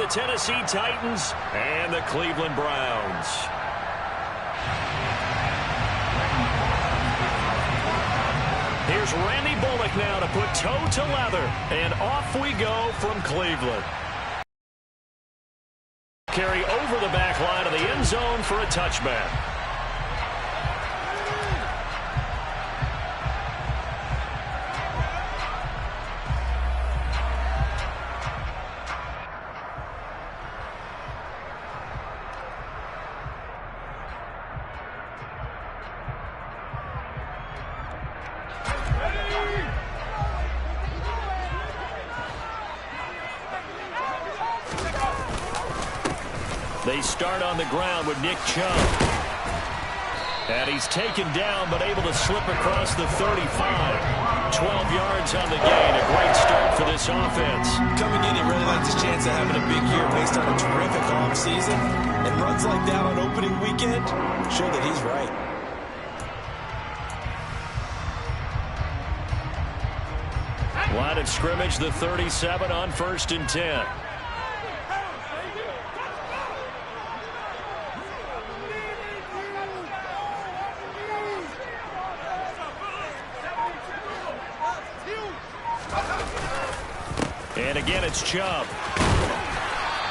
Tennessee Titans and the Cleveland Browns. Here's Randy Bullock now to put toe to leather, and off we go from Cleveland. Carry over the back line of the end zone for a touchback. They start on the ground with Nick Chubb. And he's taken down but able to slip across the 35. 12 yards on the gain. A great start for this offense. Coming in, he really likes his chance of having a big year based on a terrific offseason. And runs like that on opening weekend show that he's right. Line of scrimmage, the 37 on 1st and 10. And again, it's Chubb.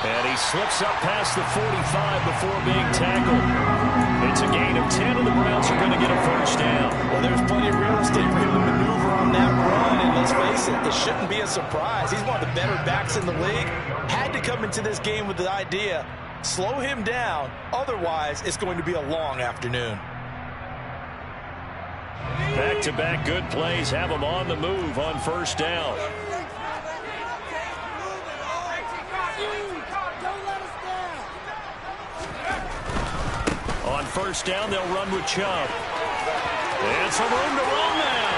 And he slips up past the 45 before being tackled. It's a gain of 10, and the Browns are going to get a first down. Well, there's plenty of real estate for him to maneuver on that run, and let's face it, this shouldn't be a surprise. He's one of the better backs in the league. Had to come into this game with the idea, slow him down, otherwise it's going to be a long afternoon. Back-to-back good plays have him on the move on first down. On first down, they'll run with Chubb. And some room to run now.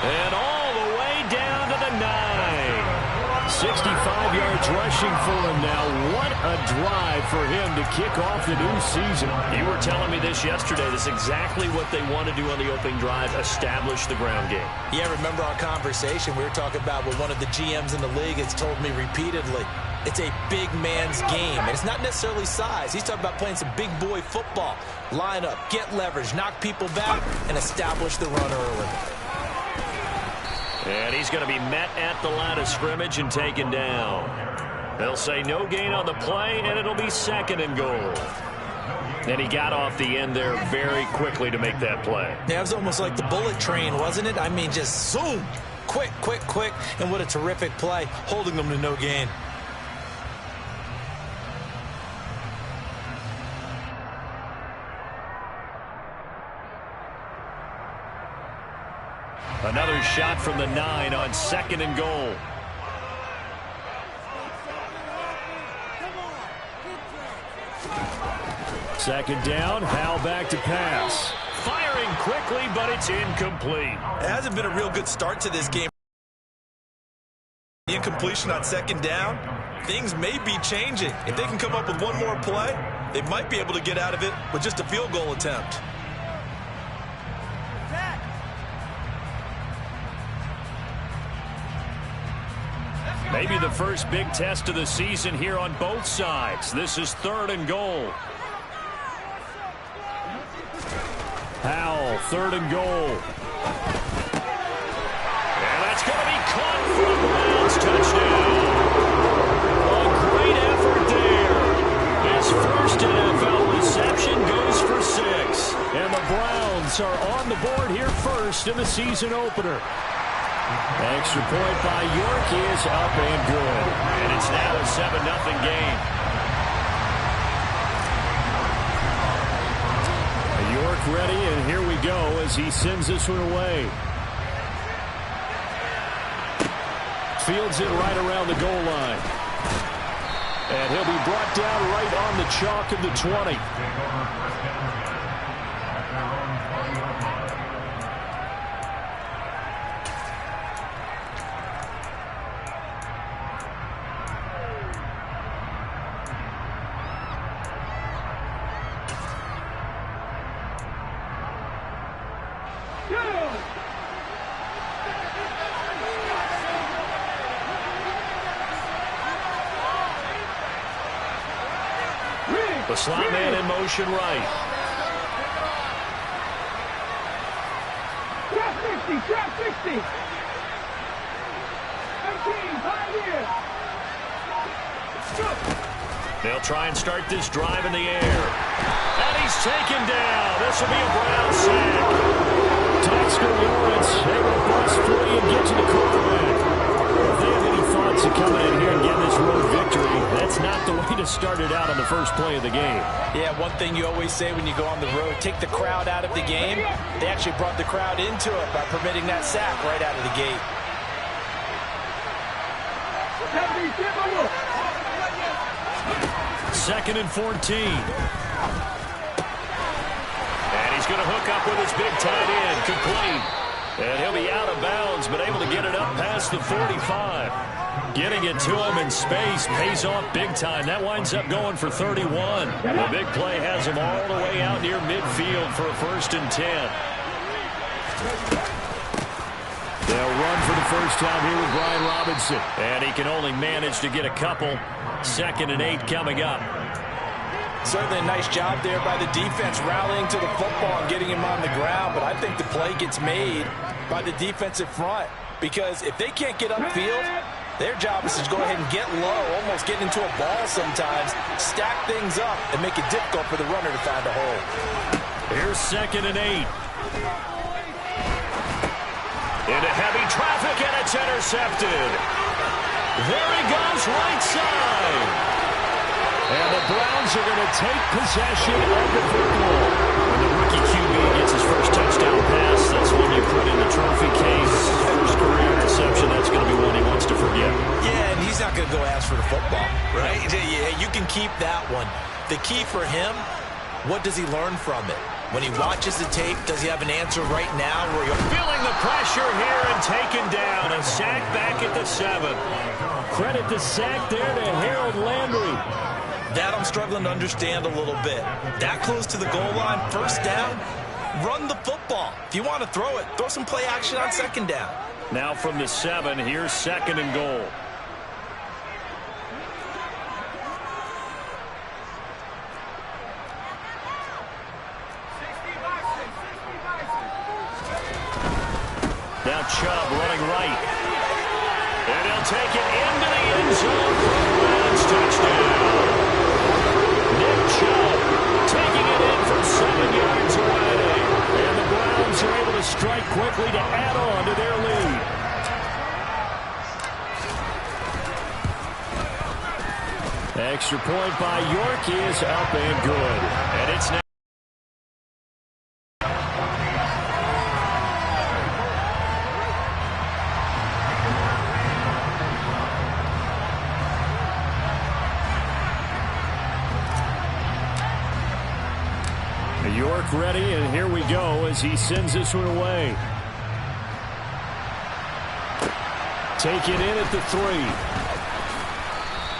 And all the way down to the 9. 65 yards rushing for him now. What a drive for him to kick off the new season. You were telling me this yesterday. This is exactly what they want to do on the opening drive, establish the ground game. Yeah, remember our conversation? We were talking about what one of the GMs in the league has told me repeatedly. It's a big man's game, and it's not necessarily size. He's talking about playing some big boy football. Line up, get leverage, knock people back, and establish the run early. And he's going to be met at the line of scrimmage and taken down. They'll say no gain on the play, and it'll be 2nd and goal. And he got off the end there very quickly to make that play. Yeah, it was almost like the bullet train, wasn't it? I mean, just zoom. Quick, quick, quick. And what a terrific play, holding them to no gain. Another shot from the 9 on 2nd and goal. Second down, Howell back to pass. Firing quickly, but it's incomplete. It hasn't been a real good start to this game. Incompletion on 2nd down. Things may be changing. If they can come up with one more play, they might be able to get out of it with just a field goal attempt. Maybe the first big test of the season here on both sides. This is 3rd and goal. Howell, 3rd and goal. And that's going to be caught for a Browns touchdown. A great effort there. His first NFL reception goes for 6. And the Browns are on the board here first in the season opener. Extra point by York is up and good. And it's now a 7-0 game. York ready, and here we go as he sends this one away. Fields it right around the goal line. And he'll be brought down right on the chalk of the 20. The slot man in motion right. Trap 60. 18, pioneer. They'll try and start this drive in the air. And he's taken down. This will be a Brown sack. Dexter Lawrence able to bust free and get to the quarterback. If they have any thoughts of coming in here and getting this road victory, that's not the way to start it out on the first play of the game. Yeah, one thing you always say when you go on the road, take the crowd out of the game. They actually brought the crowd into it by permitting that sack right out of the gate. Second and 14. And he's going to hook up with his big tight end, complete. And he'll be out of bounds, but able to get it up past the 45. Getting it to him in space pays off big time. That winds up going for 31. The big play has him all the way out near midfield for a 1st and 10. They'll run for the first time here with Brian Robinson. And he can only manage to get a couple. 2nd and 8 coming up. Certainly a nice job there by the defense rallying to the football and getting him on the ground. But I think the play gets made by the defensive front. Because if they can't get upfield, their job is to go ahead and get low, almost get into a ball sometimes, stack things up, and make it difficult for the runner to find a hole. Here's 2nd and 8. Into heavy traffic, and it's intercepted. There he goes, right side. And the Browns are going to take possession of the football. When the rookie QB gets his first touchdown pass, that's when you put in the trophy case. First career interception, that's going to be one he wants to forget. Yeah, and he's not going to go ask for the football, right? Yeah, you can keep that one. The key for him, what does he learn from it? When he watches the tape, does he have an answer right now? Where you're feeling the pressure here and taken down. A sack back at the 7. Credit the sack there to Harold Landry. That I'm struggling to understand a little bit. That close to the goal line, 1st down, run the football. If you want to throw it, throw some play action on 2nd down. Now from the 7, here's 2nd and goal. Now Chubb running right. And he'll take it into the end zone for the Browns touchdown. Nick Chubb taking it in from 7 yards away. And the Browns are able to strike quickly to add on to their lead. Extra point by York is up and good. And it's now. York ready, and here we go as he sends this one away. Take it in at the 3.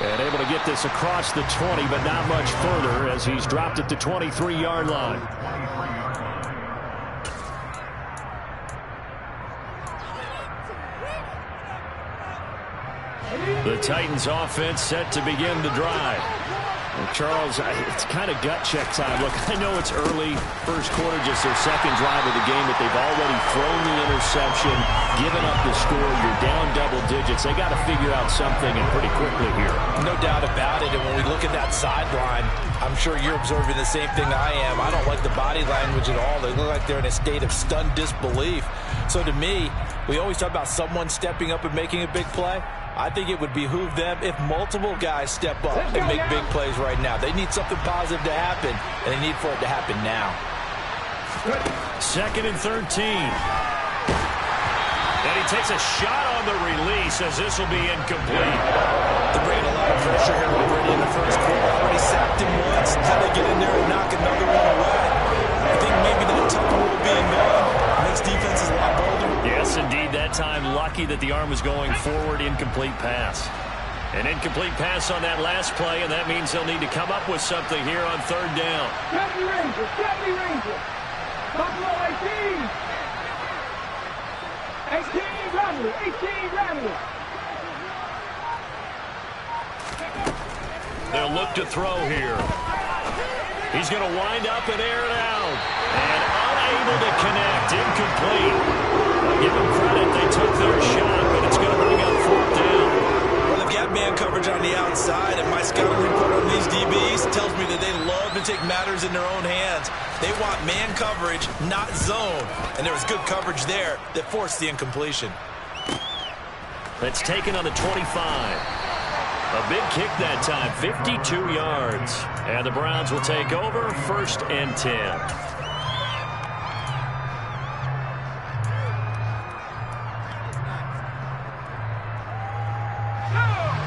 And able to get this across the 20, but not much further as he's dropped at the 23-yard line. The Titans offense set to begin the drive. Charles, it's kind of gut check time. Look, I know it's early, first quarter, just their 2nd drive of the game, but they've already thrown the interception, given up the score. You're down double digits. They got to figure out something, and pretty quickly here. No doubt about it, and when we look at that sideline, I'm sure you're observing the same thing I am. I don't like the body language at all. They look like they're in a state of stunned disbelief. So to me, we always talk about someone stepping up and making a big play. I think it would behoove them if multiple guys step up and make big plays right now. They need something positive to happen, and they need for it to happen now. 2nd and 13. And he takes a shot on the release as this will be incomplete. They're bringing a lot of pressure here already in the first quarter. Already sacked him once. How they get in there and knock another one away. I think maybe that tunnel rule being gone makes defenses a lot bolder. Yes, indeed. That time, lucky that the arm was going forward. Incomplete pass. An incomplete pass on that last play, and that means they'll need to come up with something here on 3rd down. Rangers. Buffalo 18. 18 Ramley. 18 Ramley. They'll look to throw here. He's going to wind up and air it out. And unable to connect. Incomplete. I'll give them credit. They took their shot, but it's going to bring up 4th down. Well, they've got man coverage on the outside, and my scouting report on these DBs tells me that they love to take matters in their own hands. They want man coverage, not zone. And there was good coverage there that forced the incompletion. That's taken on the 25. A big kick that time, 52 yards. And the Browns will take over, 1st and 10.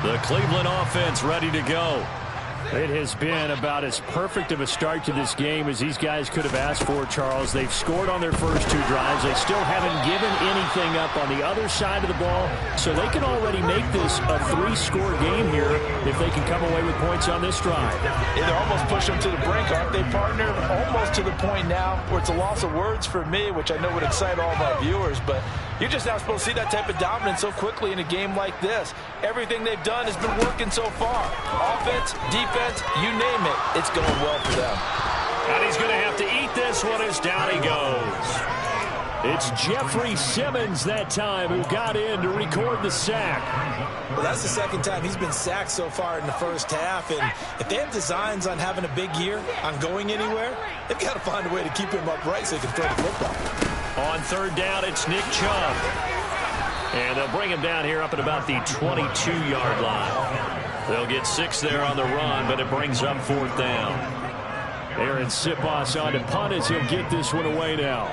The Cleveland offense ready to go. It has been about as perfect of a start to this game as these guys could have asked for, Charles. They've scored on their first 2 drives. They still haven't given anything up on the other side of the ball, so they can already make this a 3-score game here if they can come away with points on this drive. Yeah, they're almost pushing them to the brink, aren't they, partner? Almost to the point now where it's a loss of words for me, which I know would excite all of our viewers, but you're just not supposed to see that type of dominance so quickly in a game like this. Everything they've done has been working so far. Offense, defense, you name it, it's going well for them. And he's going to have to eat this one as down he goes. It's Jeffrey Simmons that time who got in to record the sack. Well, that's the second time he's been sacked so far in the first half, and if they have designs on having a big year, on going anywhere, they've got to find a way to keep him upright so he can throw the football. On 3rd down, it's Nick Chubb. And they'll bring him down here up at about the 22-yard line. They'll get 6 there on the run, but it brings up 4th down. Aaron Siposs on to punt as he'll get this one away now.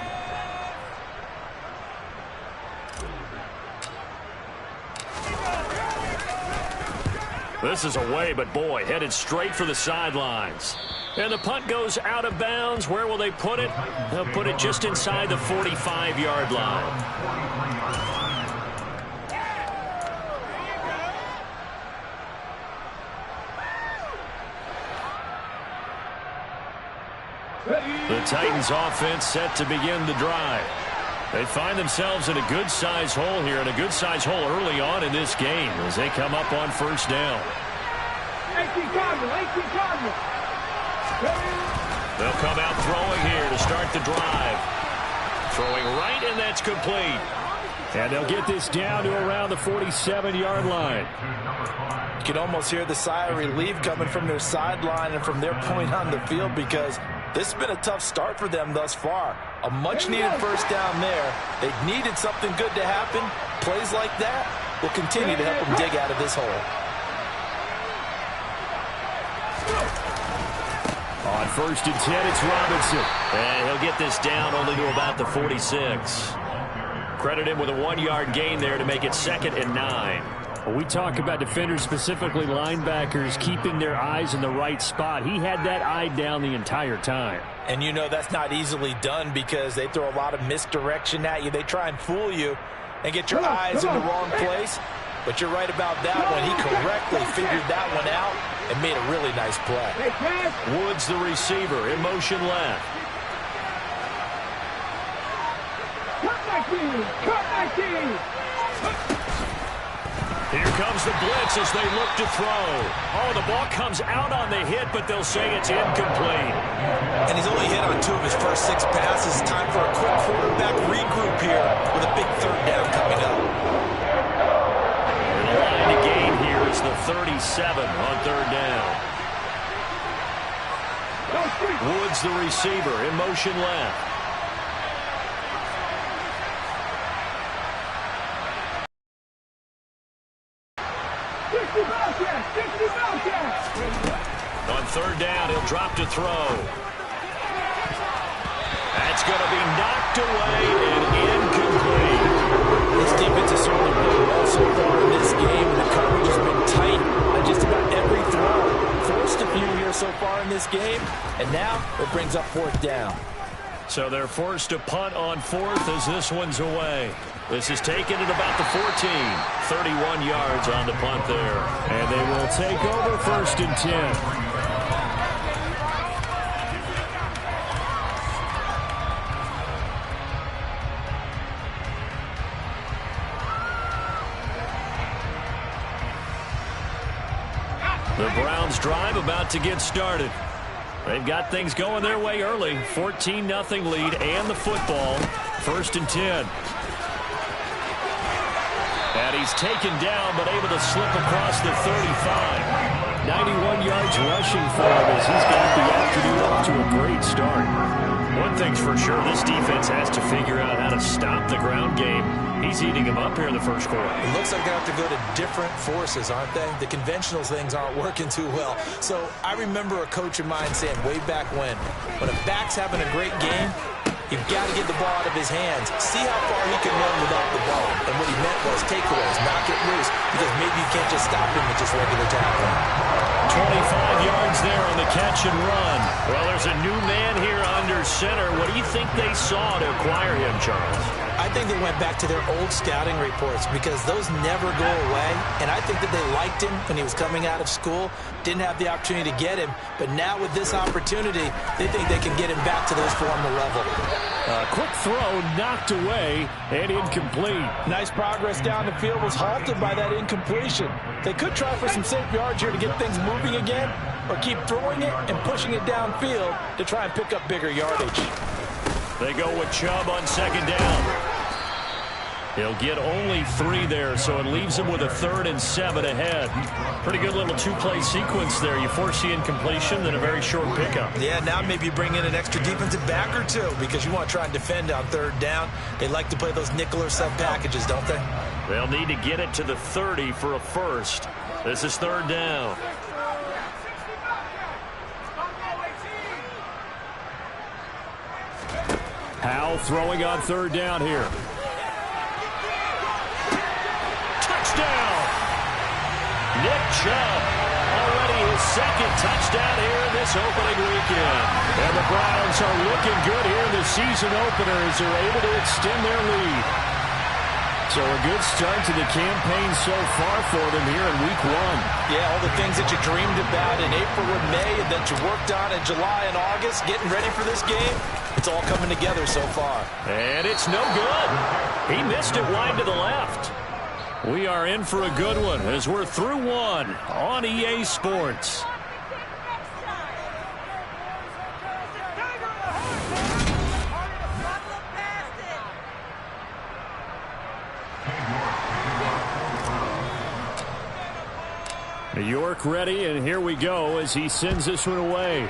This is away, but boy, headed straight for the sidelines. And the punt goes out of bounds. Where will they put it? They'll put it just inside the 45-yard line. The Titans offense set to begin the drive. They find themselves in a good-sized hole here, and a good-sized hole early on in this game as they come up on 1st down. 18 Cardinal. They'll come out throwing here to start the drive. Throwing right, and that's complete. And they'll get this down to around the 47-yard line. You can almost hear the sigh of relief coming from their sideline and from their point on the field, because this has been a tough start for them thus far. A much-needed first down there. They needed something good to happen. Plays like that will continue to help them dig out of this hole. On 1st and 10, it's Robinson. And he'll get this down only to about the 46. Credit him with a 1-yard gain there to make it 2nd and 9. Well, we talk about defenders, specifically linebackers, keeping their eyes in the right spot. He had that eye down the entire time. And you know that's not easily done because they throw a lot of misdirection at you. They try and fool you and get your eyes in the wrong place. But you're right about that one. He correctly figured that one out and made a really nice play. Woods, the receiver, in motion left. Cut my team. Here comes the blitz as they look to throw. Oh, the ball comes out on the hit, but they'll say it's incomplete. And he's only hit on 2 of his first 6 passes. Time for a quick quarterback regroup here with a big 3rd down coming up. And the line to gain here is the 37 on 3rd down. Woods, the receiver, in motion left. On 3rd down, he'll drop to throw. That's going to be knocked away and incomplete. This defense has certainly played well so far in this game, and the coverage has been tight on just about every throw. Forced a few here so far in this game, and now it brings up 4th down. So they're forced to punt on 4th as this one's away. This is taken at about the 14. 31 yards on the punt there. And they will take over 1st and 10. The Browns drive about to get started. They've got things going their way early. 14-0 lead and the football. 1st and 10. And he's taken down but able to slip across the 35. 91 yards rushing for him as he's got the afternoon off to a great start. One thing's for sure, this defense has to figure out how to stop the ground game. He's eating him up here in the first quarter. It looks like they have to go to different forces, aren't they? The conventional things aren't working too well. So I remember a coach of mine saying way back when a back's having a great game, you've got to get the ball out of his hands. See how far he can run without the ball. And what he meant was takeaways, knock it loose, because maybe you can't just stop him with just regular tackling. 25 yards there on the catch and run. Well, there's a new man here under center. What do you think they saw to acquire him, Charles? I think they went back to their old scouting reports because those never go away. And I think that they liked him when he was coming out of school. Didn't have the opportunity to get him. But now with this opportunity, they think they can get him back to those former level. Quick throw knocked away and incomplete. Nice progress down the field was halted by that incompletion. They could try for some safe yards here to get things moving again, or keep throwing it and pushing it downfield to try and pick up bigger yardage. They go with Chubb on 2nd down. He'll get only 3 there, so it leaves him with a 3rd and 7 ahead. Pretty good little 2-play sequence there. You force the incompletion, then a very short pickup. Yeah, now maybe you bring in an extra defensive back or two because you want to try and defend on 3rd down. They like to play those nickel or sub packages, don't they? They'll need to get it to the 30 for a first. This is 3rd down. Howell throwing on 3rd down here. Touchdown! Nick Chubb, already his 2nd touchdown here in this opening weekend. And the Browns are looking good here in the season opener as they're able to extend their lead. So a good start to the campaign so far for them here in week 1. Yeah, all the things that you dreamed about in April and May and that you worked on in July and August, getting ready for this game, it's all coming together so far. And it's no good. He missed it wide to the left. We are in for a good one as we're through 1 on EA Sports. York ready, and here we go as he sends this one away.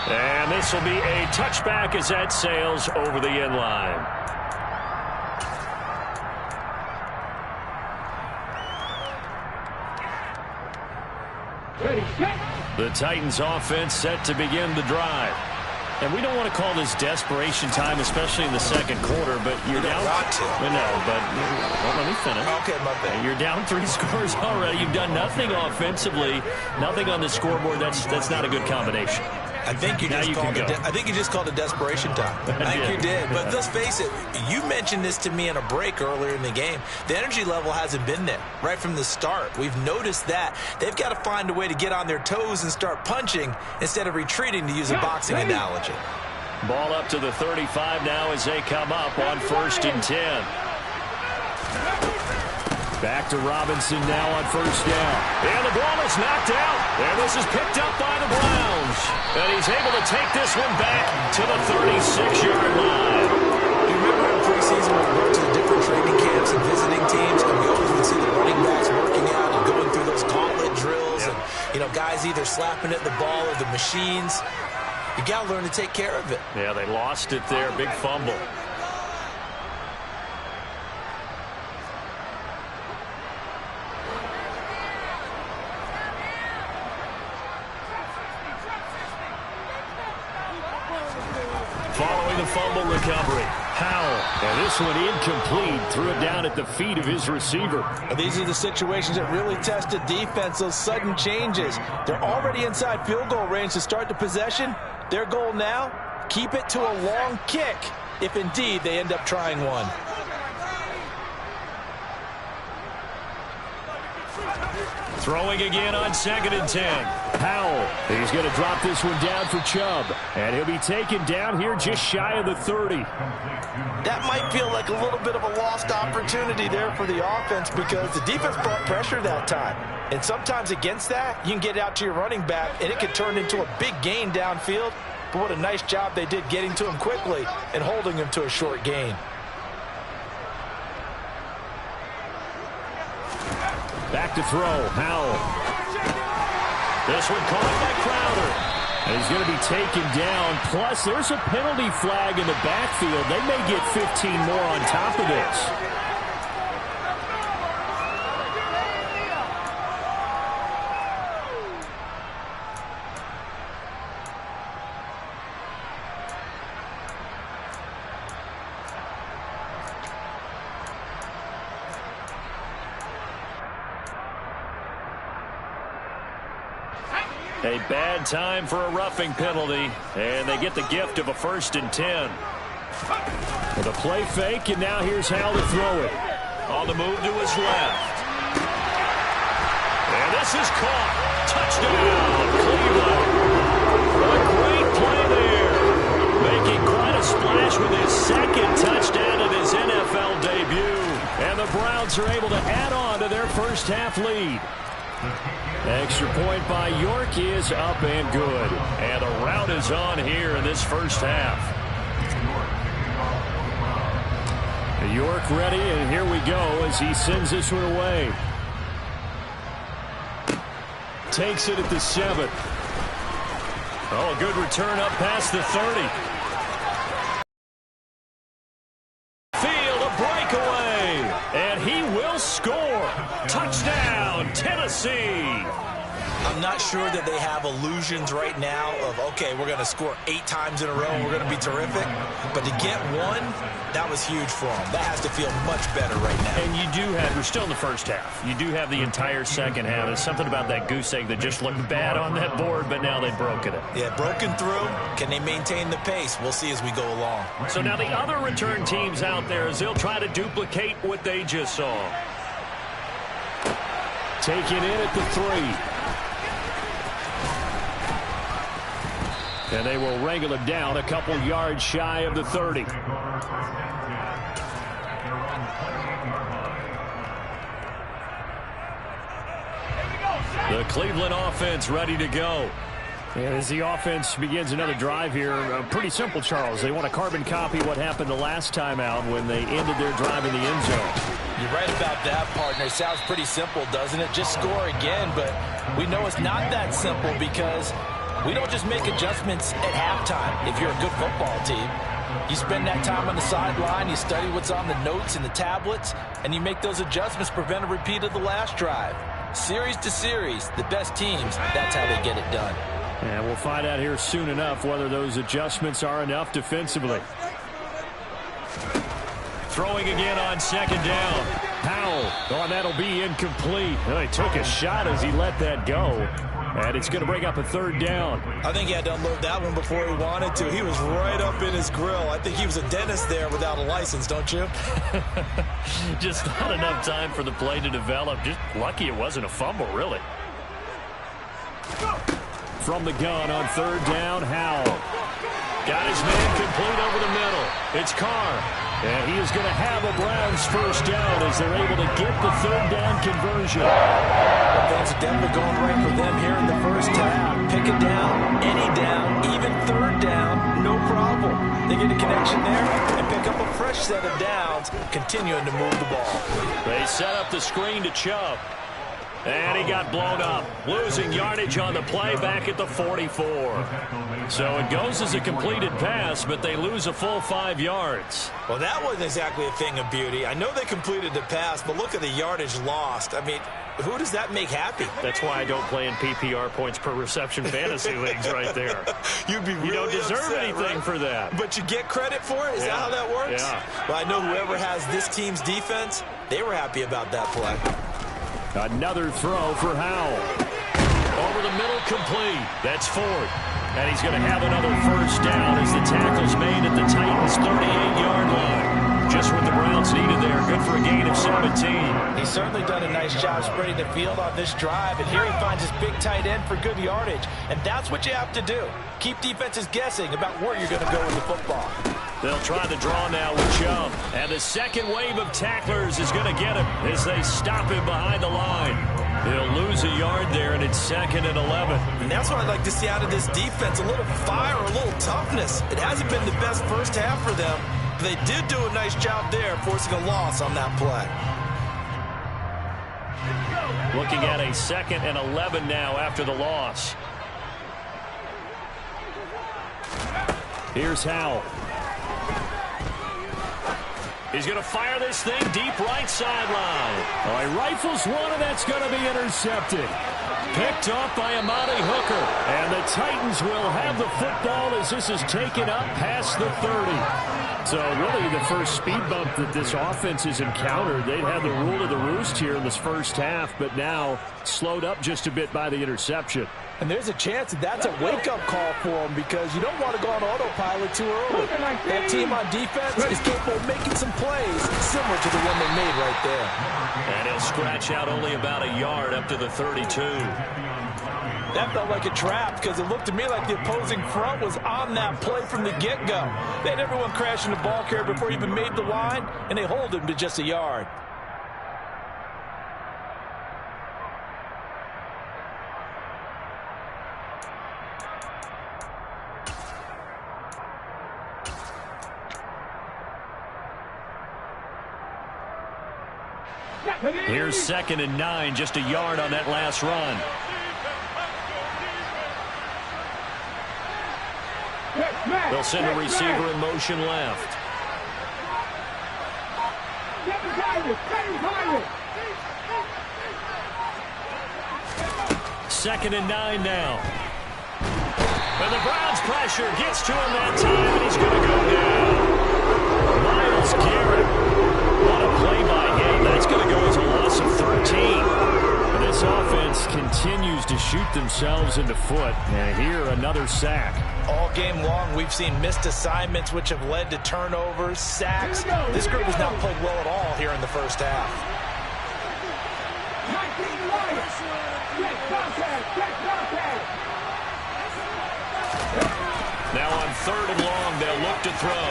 And this will be a touchback as that sails over the end line. The Titans offense set to begin the drive. And we don't want to call this desperation time, especially in the 2nd quarter, but you're down. No, but well, let me finish. Okay, my bad. You're down 3 scores already. You've done nothing offensively, nothing on the scoreboard. That's not a good combination. I think you just called it desperation time. I think you did. But let's face it, you mentioned this to me in a break earlier in the game. The energy level hasn't been there right from the start. We've noticed that. They've got to find a way to get on their toes and start punching instead of retreating, to use a boxing analogy. Ball up to the 35 now as they come up on 1st and 10. Back to Robinson now on 1st down. And the ball is knocked out. And this is picked up by the Browns. And he's able to take this one back to the 36-yard line. You remember in preseason when we went to the different training camps and visiting teams, and we always would see the running backs working out and going through those gauntlet drills. Yep. And, guys either slapping at the ball or the machines. You got to learn to take care of it. Yeah, they lost it there. Big fumble. Following the fumble recovery, Howell. And this one incomplete. Threw it down at the feet of his receiver. These are the situations that really test a defense, those sudden changes. They're already inside field goal range to start the possession. Their goal now, keep it to a long kick if indeed they end up trying one. Throwing again on 2nd and 10. Powell. He's going to drop this one down for Chubb. And he'll be taken down here just shy of the 30. That might feel like a little bit of a lost opportunity there for the offense because the defense brought pressure that time. And sometimes against that, you can get out to your running back, and it could turn into a big gain downfield. But what a nice job they did getting to him quickly and holding him to a short gain. Back to throw. Howell. This one caught by Crowder. And he's going to be taken down. Plus, there's a penalty flag in the backfield. They may get 15 more on top of this. A bad time for a roughing penalty, and they get the gift of a 1st and 10. With a play fake, and now here's Howell to throw it. On the move to his left. And this is caught. Touchdown, Cleveland. A great play there. Making quite a splash with his 2nd touchdown of his NFL debut. And the Browns are able to add on to their first half lead. Extra point by York is up and good. And the rout is on here in this first half. York ready, and here we go as he sends this one away. Takes it at the 7. Oh, a good return up past the 30. Field, a breakaway. And he will score. Touchdown, Tennessee. I'm not sure that they have illusions right now of, okay, we're going to score 8 times in a row and we're going to be terrific. But to get one, that was huge for them. That has to feel much better right now. And you do have, we're still in the first half. You do have the entire second half. There's something about that goose egg that just looked bad on that board, but now they've broken it. Yeah, broken through. Can they maintain the pace? We'll see as we go along. So now the other return teams out there, as they'll try to duplicate what they just saw. Taken in at the 3. And they will wrangle it down a couple yards shy of the 30. The Cleveland offense ready to go. And as the offense begins another drive here, pretty simple, Charles. They want to carbon copy what happened the last time out when they ended their drive in the end zone. You're right about that, partner. It sounds pretty simple, doesn't it? Just score again, but we know it's not that simple because we don't just make adjustments at halftime if you're a good football team. You spend that time on the sideline, you study what's on the notes and the tablets, and you make those adjustments to prevent a repeat of the last drive. Series to series, the best teams, that's how they get it done. And we'll find out here soon enough whether those adjustments are enough defensively. Throwing again on 2nd down. Powell. Oh, and that'll be incomplete. Well, he took a shot as he let that go. And it's going to bring up a 3rd down. I think he had to unload that one before he wanted to. He was right up in his grill. I think he was a dentist there without a license, don't you? Just not enough time for the play to develop. Just lucky it wasn't a fumble, really. From the gun on 3rd down, Howell. Got his man complete over the middle. It's Carr. And he is going to have a Browns 1st down as they're able to get the 3rd down conversion. Things are definitely going right for them here in the first half. Pick a down, any down, even 3rd down, no problem. They get a connection there and pick up a fresh set of downs, continuing to move the ball. They set up the screen to Chubb. And he got blown up, losing yardage on the play back at the 44. So it goes as a completed pass, but they lose a full 5 yards. Well, that wasn't exactly a thing of beauty. I know they completed the pass, but look at the yardage lost. I mean, who does that make happy? That's why I don't play in PPR points per reception fantasy leagues right there. You'd be really You don't deserve upset, anything right? for that. But you get credit for it? Is that how that works? Yeah. Well, I know whoever has this team's defense, they were happy about that play. Another throw for Howell. Over the middle, complete. That's Ford. And he's going to have another 1st down as the tackle's made at the Titans' 38-yard line. just what the Browns needed there. Good for a gain of 17. He's certainly done a nice job spreading the field on this drive, and here he finds his big tight end for good yardage. And that's what you have to do. Keep defenses guessing about where you're going to go with the football. They'll try the draw now with Chubb. And the second wave of tacklers is going to get him as they stop him behind the line. He'll lose a yard there, and it's 2nd and 11. And that's what I'd like to see out of this defense, a little fire, a little toughness. It hasn't been the best first half for them. But they did do a nice job there, forcing a loss on that play. Looking at a 2nd and 11 now after the loss. Here's Howell. He's going to fire this thing deep right sideline. Oh, he rifles one, and that's going to be intercepted. Picked off by Amani Hooker. And the Titans will have the football as this is taken up past the 30. So really the first speed bump that this offense has encountered. They'd had the rule of the roost here in this first half, but now slowed up just a bit by the interception. And there's a chance that that's a wake-up call for them because you don't want to go on autopilot too early. That team on defense is capable of making some plays similar to the one they made right there. And he'll scratch out only about a yard up to the 32. That felt like a trap because it looked to me like the opposing front was on that play from the get-go. They had everyone crashing the ball carrier before he even made the line, and they hold him to just a yard. Here's 2nd and 9, just a yard on that last run. They'll send a receiver in motion left. 2nd and 9 now. And the Browns pressure gets to him that time, and he's going to go down. Myles Garrett. What a play by him. That's going to go as a loss of 13. And this offense continues to shoot themselves in the foot. And here, another sack. All game long, we've seen missed assignments, which have led to turnovers, sacks. This group has not played well at all here in the first half. Now on 3rd and long, they'll look to throw.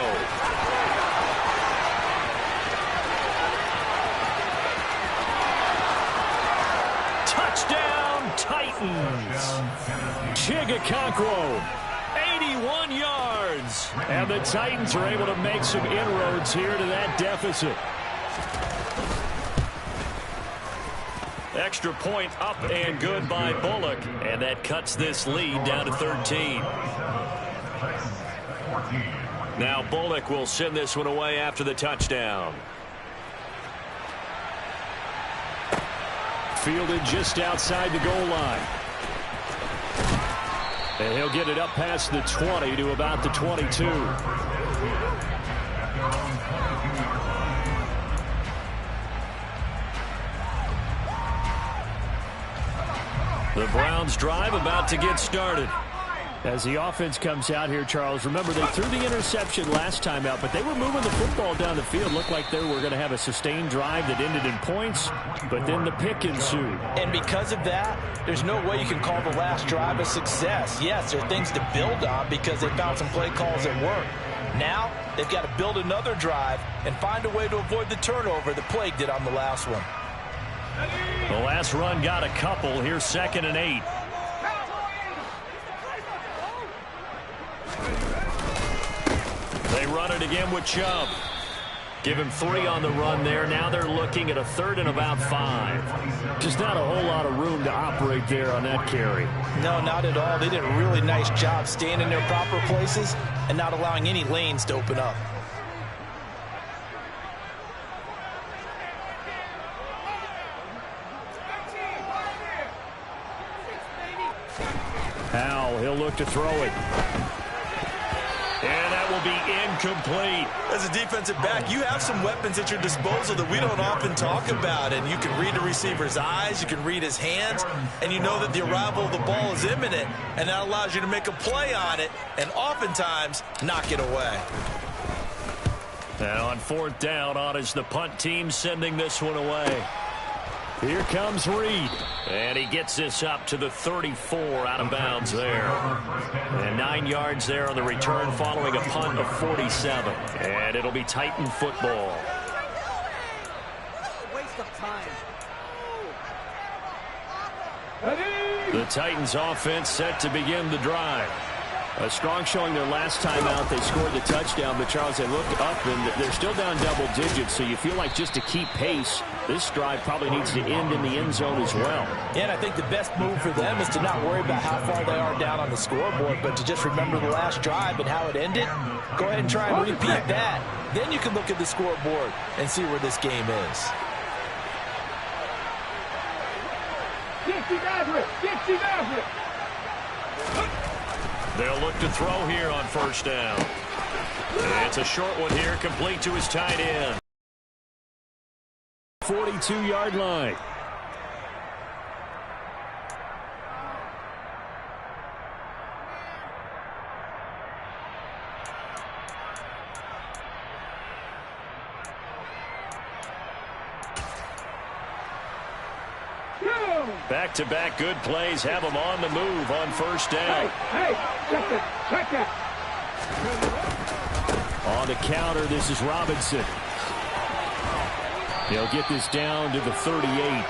Touchdown, Titans. Chigakonkwo, 81 yards. And the Titans are able to make some inroads here to that deficit. Extra point up and good by Bullock. And that cuts this lead down to 13. Now Bullock will send this one away after the touchdown. Fielded just outside the goal line. And he'll get it up past the 20 to about the 22. The Browns drive about to get started. As the offense comes out here, Charles, remember they threw the interception last time out, but they were moving the football down the field. Looked like they were going to have a sustained drive that ended in points, but then the pick ensued. And because of that, there's no way you can call the last drive a success. Yes, there are things to build on because they found some play calls that work. Now, they've got to build another drive and find a way to avoid the turnover the Plague did on the last one. The last run got a couple. Here's 2nd and 8. They run it again with Chubb. Give him 3 on the run there. Now they're looking at a 3rd and about 5. Just not a whole lot of room to operate there on that carry. No, not at all. They did a really nice job staying in their proper places and not allowing any lanes to open up. Howell, he'll look to throw it. And that will be incomplete. As a defensive back, you have some weapons at your disposal that we don't often talk about. And you can read the receiver's eyes, you can read his hands, and you know that the arrival of the ball is imminent. And that allows you to make a play on it and oftentimes knock it away. And on 4th down, on is the punt team sending this one away. Here comes Reed. And he gets this up to the 34 out of bounds there. And 9 yards there on the return following a punt of 47. And it'll be Titan football. Waste of time. The Titans offense set to begin the drive. A strong showing their last time out. They scored the touchdown, but Charles, they look up and they're still down double digits, so you feel like just to keep pace, this drive probably needs to end in the end zone as well. Yeah, and I think the best move for them is to not worry about how far they are down on the scoreboard, but to just remember the last drive and how it ended. Go ahead and try and repeat that. Then you can look at the scoreboard and see where this game is. Dixie Maverick! Dixie Maverick! They'll look to throw here on 1st down. It's a short one here, complete to his tight end. 42-yard line. Back-to-back good plays have them on the move on 1st down. Hey, check that. On the counter, this is Robinson. He'll get this down to the 38.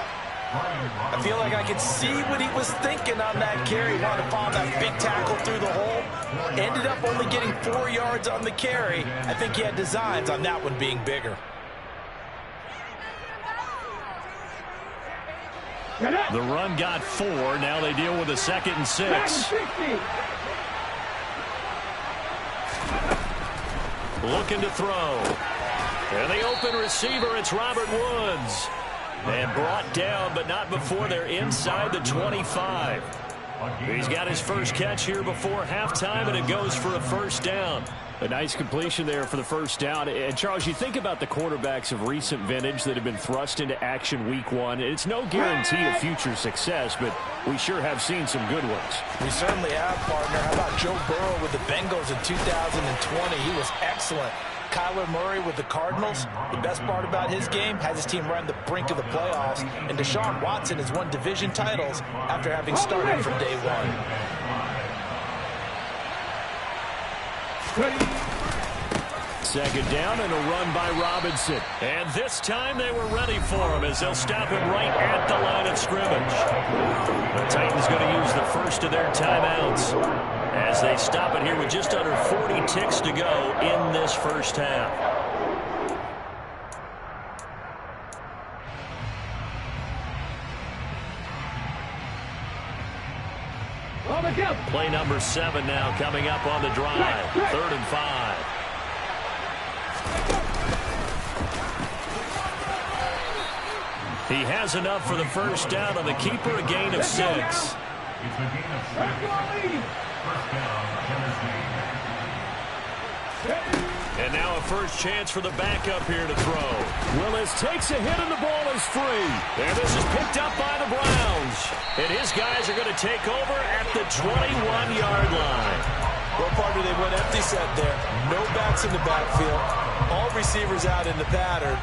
I feel like I could see what he was thinking on that carry. Wanted to follow that big tackle through the hole. Ended up only getting 4 yards on the carry. I think he had designs on that one being bigger. The run got 4. Now they deal with a 2nd and 6. Looking to throw. And the open receiver, it's Robert Woods. And brought down, but not before they're inside the 25. He's got his first catch here before halftime, and it goes for a 1st down. A nice completion there for the 1st down. And, Charles, you think about the quarterbacks of recent vintage that have been thrust into action week 1. It's no guarantee of future success, but we sure have seen some good ones. We certainly have, partner. How about Joe Burrow with the Bengals in 2020? He was excellent. Kyler Murray with the Cardinals. The best part about his game, has his team right on the brink of the playoffs. And Deshaun Watson has won division titles after having started from day 1. 2nd down and a run by Robinson. And this time they were ready for him as they'll stop him right at the line of scrimmage. The Titans going to use the first of their timeouts as they stop it here with just under 40 ticks to go in this 1st half. Play number 7 now coming up on the drive. 3rd and 5. He has enough for the 1st down on the keeper, a gain of 6. And now a first chance for the backup here to throw. Willis takes a hit and the ball is free. And this is picked up by the Browns. And his guys are going to take over at the 21-yard line. Well, partner, they went empty set there. No backs in the backfield. All receivers out in the pattern.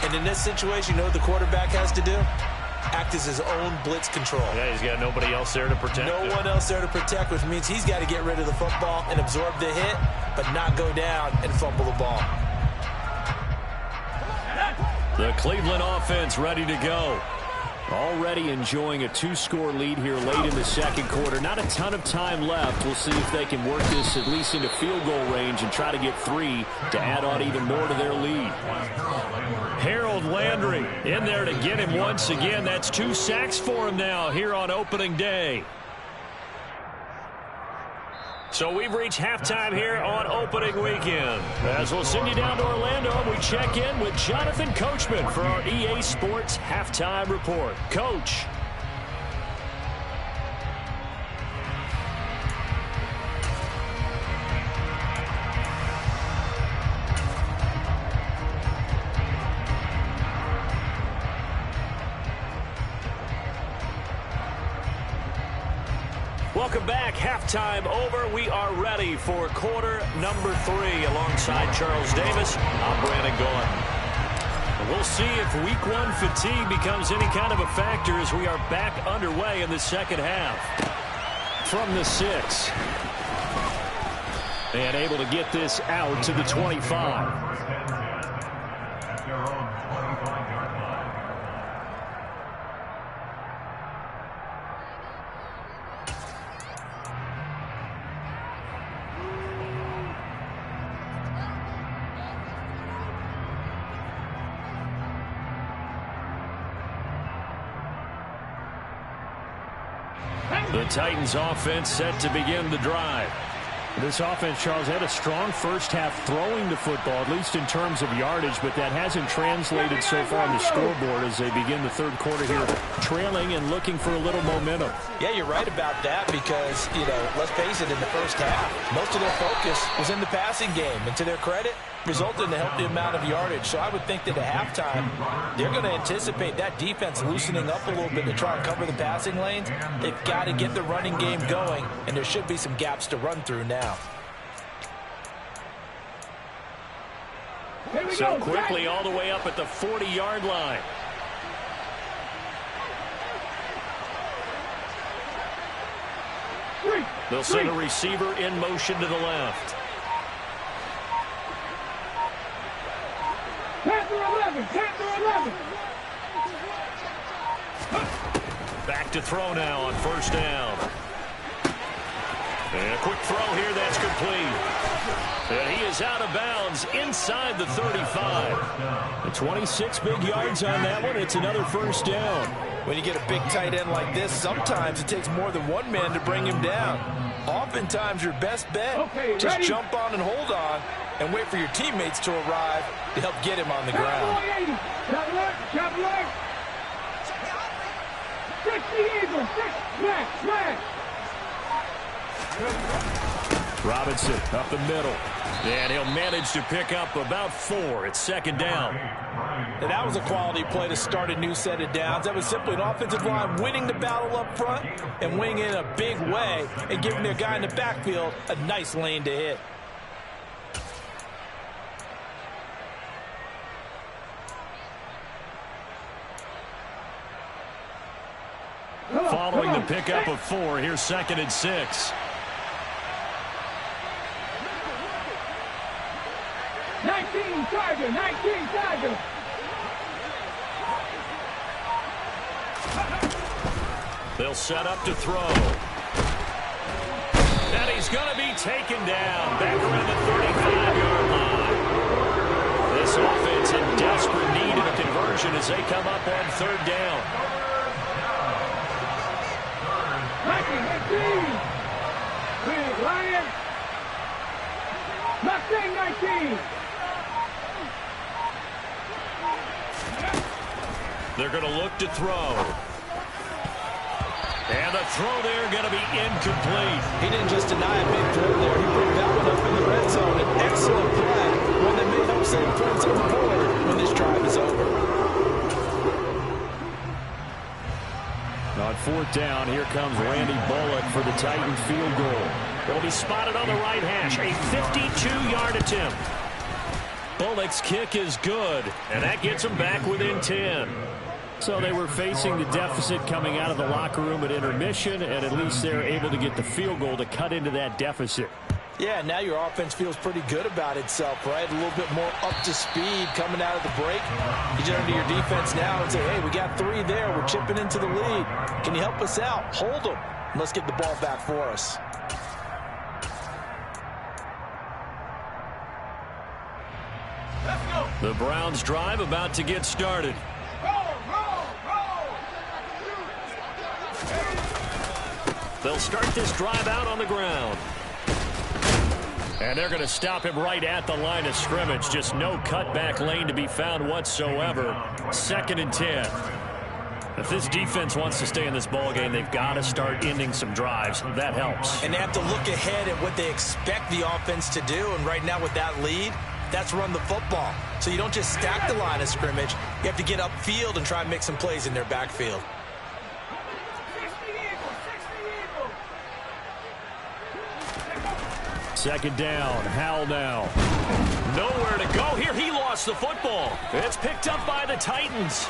And in this situation, you know what the quarterback has to do? Act as his own blitz control. Yeah, he's got nobody else there to protect him. No one else there to protect, which means he's got to get rid of the football and absorb the hit, but not go down and fumble the ball. The Cleveland offense ready to go. Already enjoying a 2-score lead here late in the 2nd quarter. Not a ton of time left. We'll see if they can work this at least into field goal range and try to get 3 to add on even more to their lead. Harold Landry in there to get him once again. That's 2 sacks for him now here on opening day. So we've reached halftime here on opening weekend. As we'll send you down to Orlando, and we check in with Jonathan Coachman for our EA Sports Halftime Report. Coach. Welcome back. Halftime over. We are ready for quarter number 3. Alongside Charles Davis, I'm Brandon Gaudin. We'll see if week 1 fatigue becomes any kind of a factor as we are back underway in the second half. From the 6. And able to get this out to the 25. The Titans offense set to begin the drive. This offense, Charles, had a strong first half throwing the football, at least in terms of yardage, but that hasn't translated so far on the scoreboard as they begin the third quarter here, trailing and looking for a little momentum. Yeah, you're right about that because, let's face it, in the first half, most of their focus was in the passing game. And to their credit, resulted in a healthy amount of yardage. So I would think that at halftime, they're going to anticipate that defense loosening up a little bit to try and cover the passing lanes. They've got to get the running game going, and there should be some gaps to run through now. So quickly all the way up at the 40-yard line. They'll send a receiver in motion to the left. Panther 11, Panther 11. Back to throw now on first down. And a quick throw here, that's complete. And he is out of bounds inside the 35. The 26 big yards on that one. It's another first down. When you get a big tight end like this, sometimes it takes more than one man to bring him down. Oftentimes, your best bet, just jump on and hold on and wait for your teammates to arrive to help get him on the ground. Chop left. 60 Eagles, 6, flat. Robinson up the middle. And he'll manage to pick up about 4. It's second down. And that was a quality play to start a new set of downs. That was simply an offensive line winning the battle up front and winning it in a big way and giving their guy in the backfield a nice lane to hit. Following the pickup of 4, here's second and 6. 19 Tiger. They'll set up to throw. And he's going to be taken down back around the 35-yard line. This offense in desperate need of a conversion as they come up on third down. 19. Big Lion. 19. They're going to look to throw. And the throw there going to be incomplete. He didn't just deny a big throw there. He put that one up in the red zone. An excellent play. One that may help save points on the board when this drive is over. On fourth down, here comes Randy Bullock for the Titans field goal. It'll be spotted on the right hash. A 52-yard attempt. Bullock's kick is good, and that gets them back within 10. So they were facing the deficit coming out of the locker room at intermission, and at least they're able to get the field goal to cut into that deficit. Yeah, now your offense feels pretty good about itself, right? A little bit more up to speed coming out of the break. You turn to your defense now and say, hey, we got 3 there. We're chipping into the lead. Can you help us out? Hold them. Let's get the ball back for us. The Browns drive about to get started. They'll start this drive out on the ground. And they're going to stop him right at the line of scrimmage. Just no cutback lane to be found whatsoever. Second and 10. If this defense wants to stay in this ballgame, they've got to start ending some drives. That helps. And they have to look ahead at what they expect the offense to do. And right now with that lead, that's run the football. So you don't just stack the line of scrimmage. You have to get upfield and try and make some plays in their backfield. Second down. Howell now. Nowhere to go here. He lost the football. It's picked up by the Titans.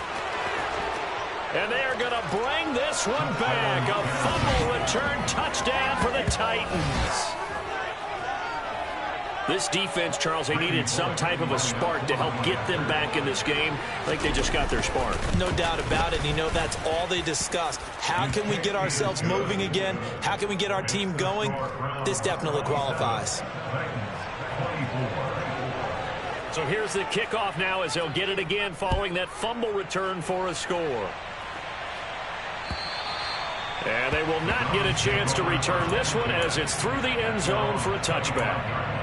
And they are going to bring this one back. A fumble return touchdown for the Titans. This defense, Charles, they needed some type of a spark to help get them back in this game. I think they just got their spark. No doubt about it. And you know, that's all they discussed. How can we get ourselves moving again? How can we get our team going? This definitely qualifies. So here's the kickoff now as they'll get it again following that fumble return for a score. And they will not get a chance to return this one as it's through the end zone for a touchback.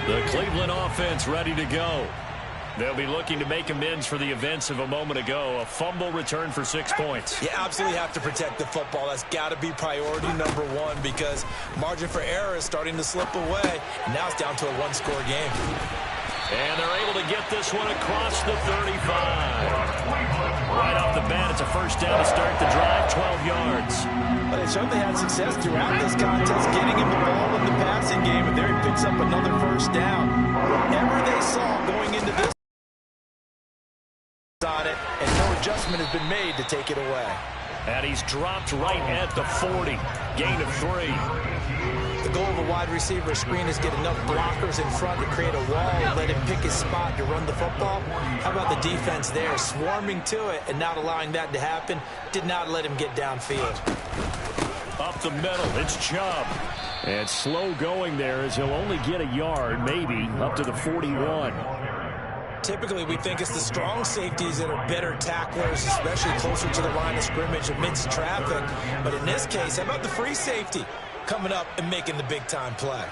The Cleveland offense ready to go. They'll be looking to make amends for the events of a moment ago. A fumble return for 6 points. You absolutely have to protect the football. That's got to be priority number one because margin for error is starting to slip away. And now it's down to a one-score game. And they're able to get this one across the 35. Right off the bat, it's a first down to start the drive, 12 yards. But they certainly had success throughout this contest, getting him the ball in the passing game, and there he picks up another first down. Whatever they saw going into this on it, and no adjustment has been made to take it away. And he's dropped right at the 40. Gain of 3. The goal of a wide receiver screen is get enough blockers in front to create a wall and let him pick his spot to run the football. How about the defense there, swarming to it and not allowing that to happen? Did not let him get downfield. Up the middle, it's Chubb. And slow going there as he'll only get a yard, maybe, up to the 41. Typically, we think it's the strong safeties that are better tacklers, especially closer to the line of scrimmage amidst traffic. But in this case, how about the free safety coming up and making the big-time play?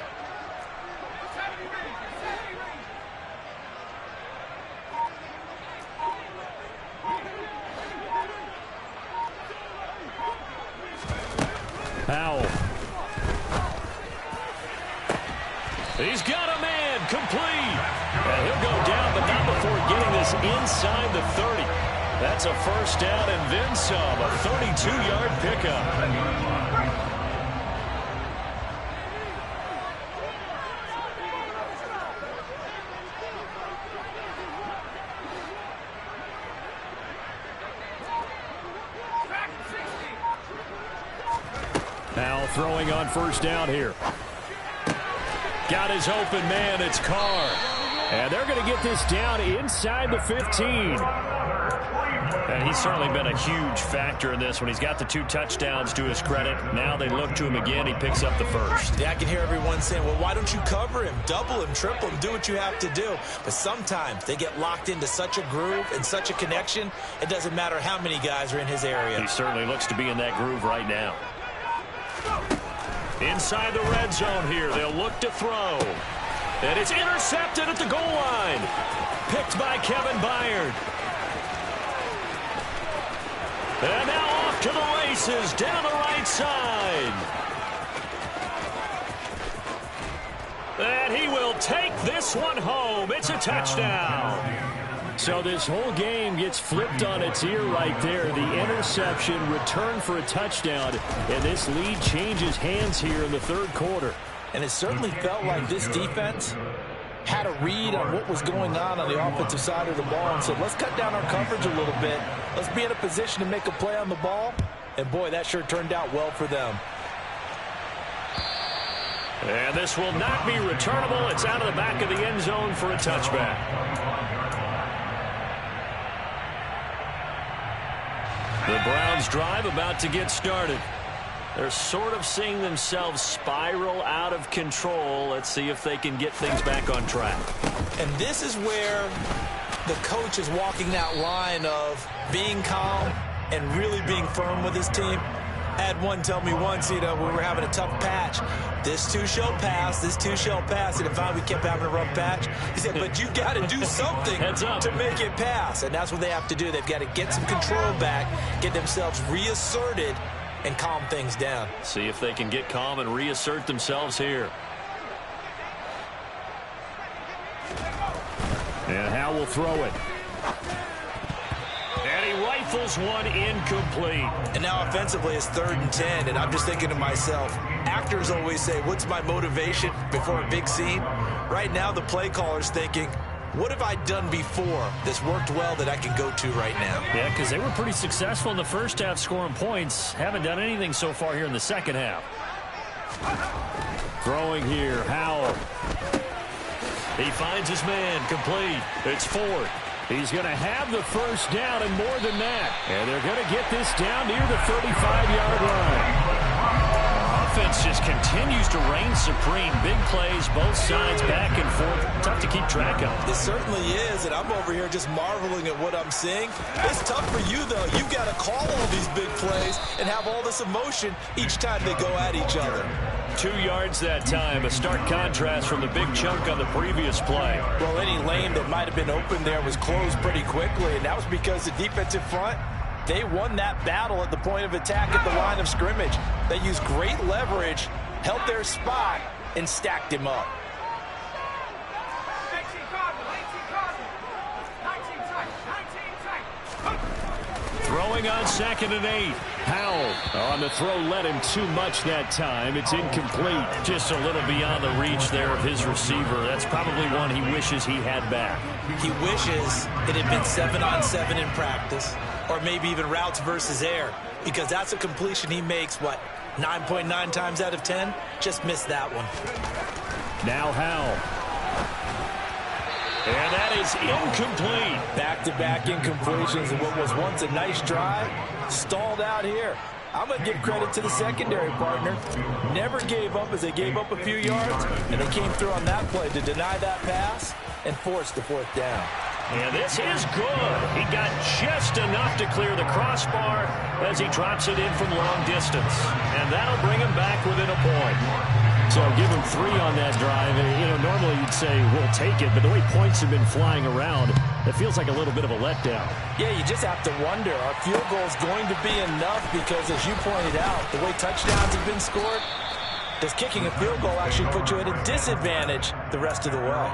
Howell. He's got a man complete. And he'll go down, but not before getting this inside the 30. That's a first down and then some. A 32-yard pickup. Now throwing on first down here. Got his open man, it's Carr. And they're going to get this down inside the 15. And he's certainly been a huge factor in this when he's got the 2 touchdowns to his credit. Now they look to him again. He picks up the first. Yeah, I can hear everyone saying, well, why don't you cover him, double him, triple him, do what you have to do. But sometimes they get locked into such a groove and such a connection, it doesn't matter how many guys are in his area. He certainly looks to be in that groove right now. Inside the red zone here, they'll look to throw. And it's intercepted at the goal line. Picked by Kevin Byard. And now off to the races down the right side. And he will take this one home. It's a touchdown. So this whole game gets flipped on its ear right there. The interception, return for a touchdown, and this lead changes hands here in the third quarter. And it certainly felt like this defense had a read on what was going on the offensive side of the ball and said, let's cut down our coverage a little bit. Let's be in a position to make a play on the ball. And, boy, that sure turned out well for them. And this will not be returnable. It's out of the back of the end zone for a touchback. The Browns drive about to get started. They're sort of seeing themselves spiral out of control. Let's see if they can get things back on track. And this is where the coach is walking that line of being calm and really being firm with his team. I had one tell me once, you know, we were having a tough patch. This too shall pass, this too shall pass. And if we kept having a rough patch, he said, but you got to do something to make it pass. And that's what they have to do. They've got to get some control back, get themselves reasserted, and calm things down. See if they can get calm and reassert themselves here. And Howell will throw it. And he rifles one incomplete. And now offensively it's 3rd and 10, and I'm just thinking to myself, actors always say, what's my motivation before a big scene? Right now the play caller's thinking, what have I done before that's worked well that I can go to right now? Yeah, because they were pretty successful in the first half scoring points. Haven't done anything so far here in the second half. Throwing here, Howell. He finds his man, complete. It's Ford. He's going to have the first down and more than that. And they're going to get this down near the 35-yard line. Offense just continues to reign supreme. Big plays, both sides, back and forth. Tough to keep track of. It certainly is, and I'm over here just marveling at what I'm seeing. It's tough for you, though. You've got to call all these big plays and have all this emotion each time they go at each other. 2 yards that time, a stark contrast from the big chunk on the previous play. Well, any lane that might have been open there was closed pretty quickly, and that was because the defensive front, they won that battle at the point of attack at the line of scrimmage. They used great leverage, held their spot, and stacked him up. 18 Cardinals, 19 tight, 19 tight. Throwing on 2nd and 8. Howell on the throw led him too much that time. It's incomplete. Just a little beyond the reach there of his receiver. That's probably one he wishes he had back. He wishes it had been 7-on-7 in practice, or maybe even routes versus air, because that's a completion he makes, 9.9 times out of 10? Just missed that one. Now Howell. And that is incomplete. Back-to-back incompletions and what was once a nice drive stalled out here. I'm going to give credit to the secondary partner. Never gave up as they gave up a few yards, and they came through on that play to deny that pass and force the 4th down. And this is good. He got just enough to clear the crossbar as he drops it in from long distance. And that'll bring him back within a point. So give him 3 on that drive. Normally you'd say, we'll take it, but the way points have been flying around, it feels like a little bit of a letdown. Yeah, you just have to wonder, are field goals going to be enough? Because as you pointed out, the way touchdowns have been scored, does kicking a field goal actually put you at a disadvantage the rest of the way?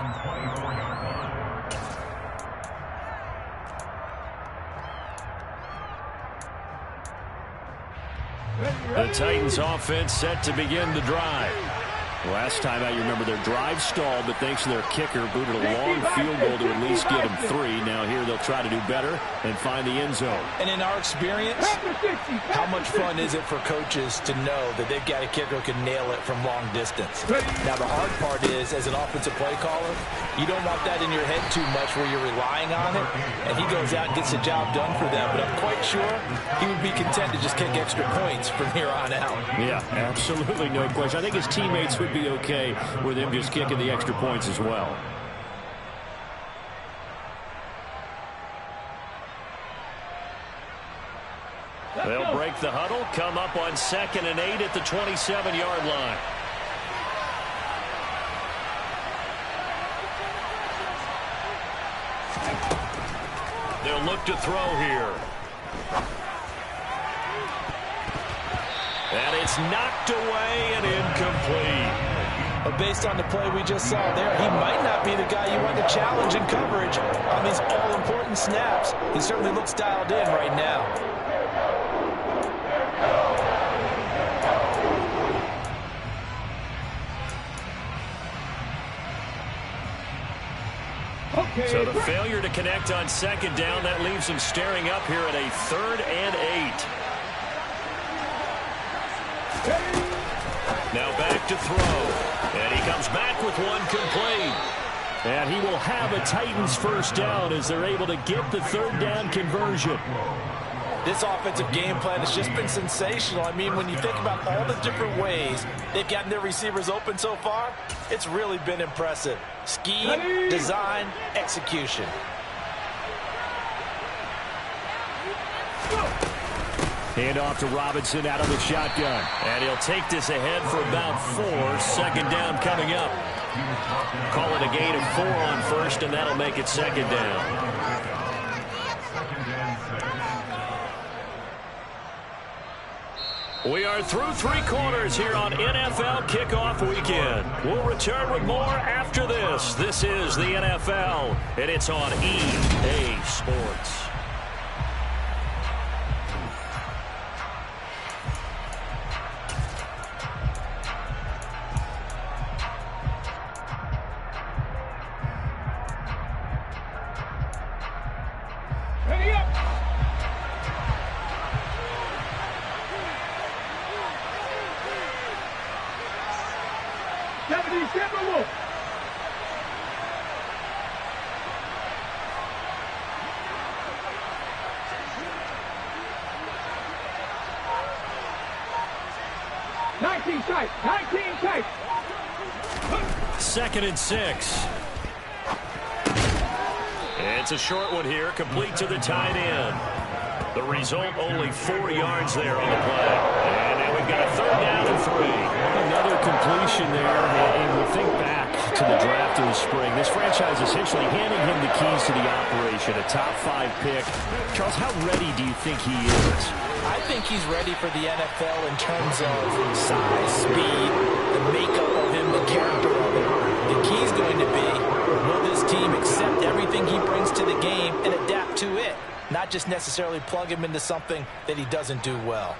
The Titans offense set to begin the drive. Last time out, you remember their drive stalled, but thanks to their kicker, booted a long field goal to at least get them 3. Now here they'll try to do better and find the end zone. And in our experience, how much fun is it for coaches to know that they've got a kicker who can nail it from long distance? Now the hard part is, as an offensive play caller, you don't want that in your head too much where you're relying on it, and he goes out and gets the job done for them. But I'm quite sure he would be content to just kick extra points from here on out. Yeah, absolutely no question. I think his teammates would be okay with him just kicking the extra points as well. They'll break the huddle, come up on 2nd and 8 at the 27-yard line. They'll look to throw here. And it's knocked away and incomplete. But based on the play we just saw there, he might not be the guy you want to challenge in coverage on these all-important snaps. He certainly looks dialed in right now. Okay. So the failure to connect on 2nd down, that leaves him staring up here at a 3rd and 8. Now back to throw. And he comes back with one complete. And he will have a Titans first down as they're able to get the 3rd down conversion. This offensive game plan has just been sensational. I mean, when you think about all the different ways they've gotten their receivers open so far, it's really been impressive. Scheme, design, execution. Hand off to Robinson out of the shotgun. And he'll take this ahead for about 4. 2nd down coming up. Call it a gain of 4 on 1st, and that'll make it 2nd down. We are through 3 quarters here on NFL Kickoff Weekend. We'll return with more after this. This is the NFL, and it's on EA Sports. Ready up. Wolf. Nineteen tight. 19 tight. 2nd and 6. It's a short one here, complete to the tight end. The result, only 4 yards there on the play. And now we've got a 3rd down and 3. Another completion there, and we'll think back to the draft in the spring. This franchise essentially handing him the keys to the operation, a top 5 pick. Charles, how ready do you think he is? I think he's ready for the NFL in terms of size, speed, the makeup of him, the character of him. The key's going to be, will this team accept everything he brings to the game and adapt to it? Not just necessarily plug him into something that he doesn't do well.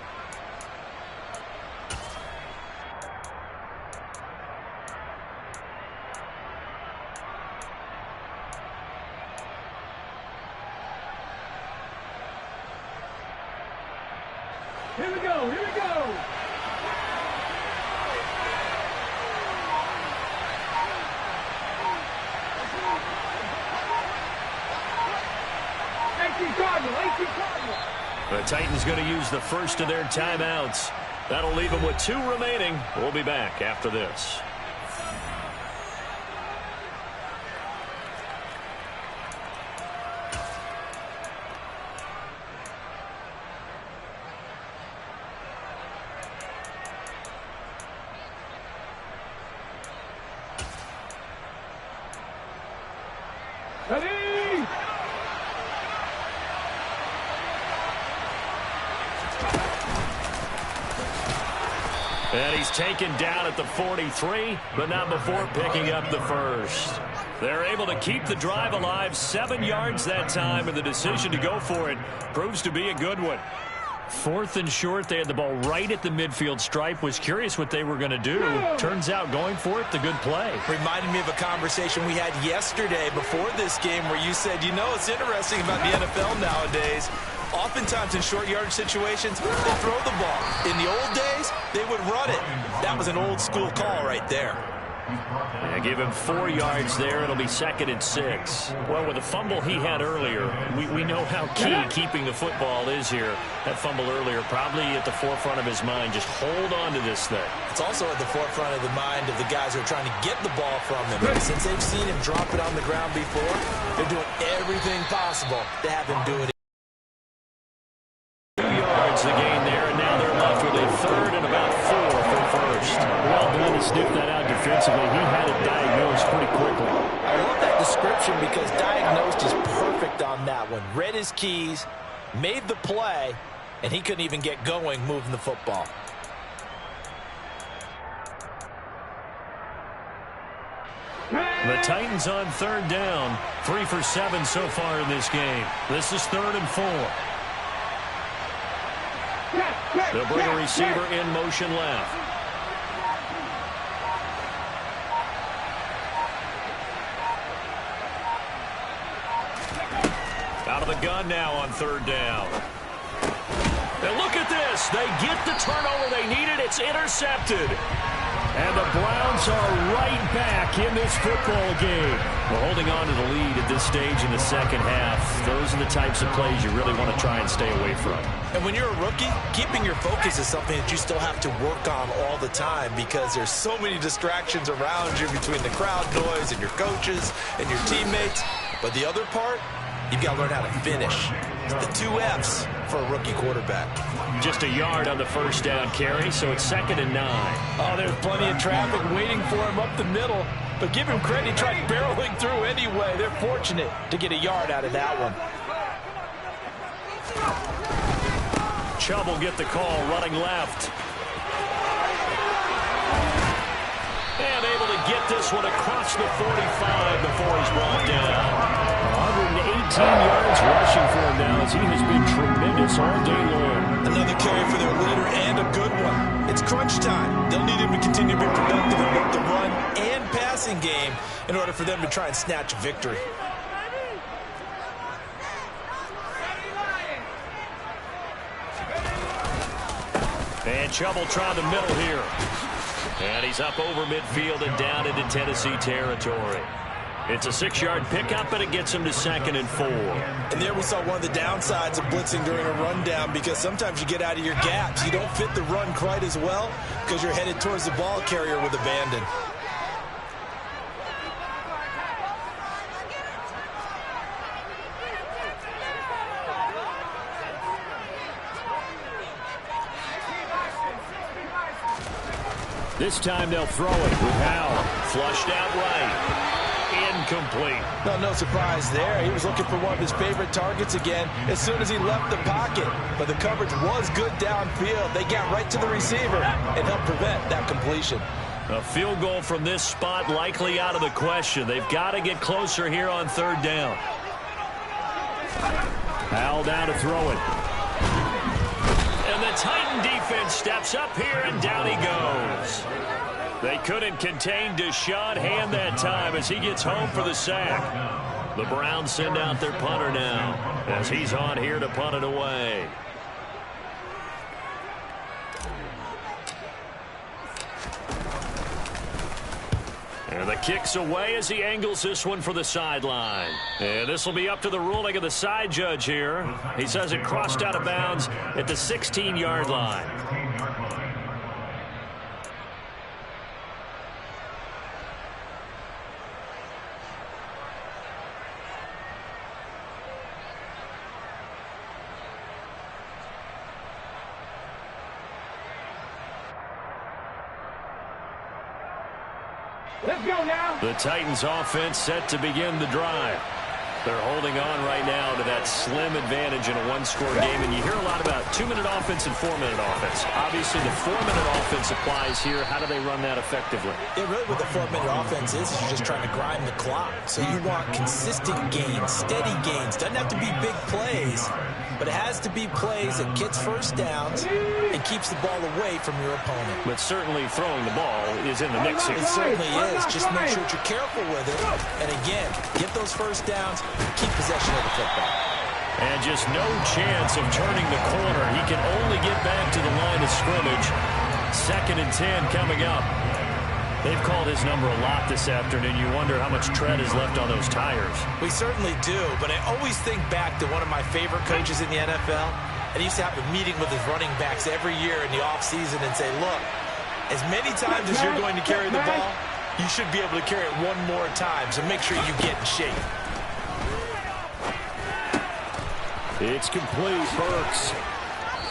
Here we go, here we go. The Titans going to use the first of their timeouts. That'll leave them with 2 remaining. We'll be back after this. Ready? And he's taken down at the 43, but not before picking up the first. They're able to keep the drive alive, 7 yards that time, and the decision to go for it proves to be a good one. 4th and short, they had the ball right at the midfield stripe. Was curious what they were going to do. Turns out going for it, the good play. Reminded me of a conversation we had yesterday before this game where you said, you know, it's interesting about the NFL nowadays. Oftentimes in short yardage situations, they throw the ball. In the old days, they would run it. That was an old school call right there. Yeah, give him 4 yards there. It'll be 2nd and 6. Well, with the fumble he had earlier, we know how key keeping the football is here. That fumble earlier probably at the forefront of his mind. Just hold on to this thing. It's also at the forefront of the mind of the guys who are trying to get the ball from him. Since they've seen him drop it on the ground before, they're doing everything possible to have him do it. 2 yards the gain there, and now they're left with a 3rd and about 4 for first. Well done to sniff that out defensively. He had it diagnosed pretty quickly. I love that description because diagnosed is perfect on that one. Read his keys, made the play, and he couldn't even get going moving the football. The Titans on 3rd down. 3 for 7 so far in this game. This is 3rd and 4. They'll bring a receiver in motion left. Out of the gun now on 3rd down. And look at this. They get the turnover they needed. It's intercepted. And the Browns are right back in this football game. We're holding on to the lead at this stage in the second half. Those are the types of plays you really want to try and stay away from. And when you're a rookie, keeping your focus is something that you still have to work on all the time because there's so many distractions around you between the crowd noise and your coaches and your teammates. But the other part, you've got to learn how to finish. It's the 2 F's for a rookie quarterback. Just a yard on the first down carry, so it's 2nd and 9. Oh, there's plenty of traffic waiting for him up the middle. But give him credit, he tried barreling through anyway. They're fortunate to get a yard out of that one. Chubb will get the call running left. And able to get this one across the 45 before he's brought down. 118 yards rushing for him now as he has been tremendous all day long. Another carry for their leader and a good one. It's crunch time. They'll need him to continue to be productive in both the run and passing game in order for them to try and snatch a victory. And Chubb will try the middle here. And he's up over midfield and down into Tennessee territory. It's a 6-yard pickup, and it gets him to 2nd and 4. And there we saw one of the downsides of blitzing during a rundown, because sometimes you get out of your gaps. You don't fit the run quite as well because you're headed towards the ball carrier with abandon. This time they'll throw it with Howell. Flushed out right. Incomplete. No surprise there. He was looking for one of his favorite targets again as soon as he left the pocket. But the coverage was good downfield. They got right to the receiver and helped prevent that completion. A field goal from this spot likely out of the question. They've got to get closer here on 3rd down. Howell down to throw it. And the Titan defense steps up here, and down he goes. They couldn't contain Deshaun Hand that time as he gets home for the sack. The Browns send out their punter now as he's on here to punt it away. And the kick's away as he angles this one for the sideline. And this will be up to the ruling of the side judge here. He says it crossed out of bounds at the 16-yard line. Let's go now. The Titans offense set to begin the drive. They're holding on right now to that slim advantage in a one-score game, and you hear a lot about 2-minute offense and 4-minute offense. Obviously, the 4-minute offense applies here. How do they run that effectively? Yeah, really what the 4-minute offense is you're just trying to grind the clock. So you want consistent gains, steady gains. Doesn't have to be big plays, but it has to be plays that gets first downs and keeps the ball away from your opponent. But certainly throwing the ball is in the mix here. It certainly is. Just make sure that you're careful with it. And again, get those first downs, keep possession of the football. And just no chance of turning the corner. He can only get back to the line of scrimmage. 2nd and 10 coming up. They've called his number a lot this afternoon. You wonder how much tread is left on those tires. We certainly do, but I always think back to one of my favorite coaches in the NFL. And he used to have a meeting with his running backs every year in the offseason and say, look, as many times as you're going to carry the ball, you should be able to carry it one more time, so make sure you get in shape. It's complete, Burks.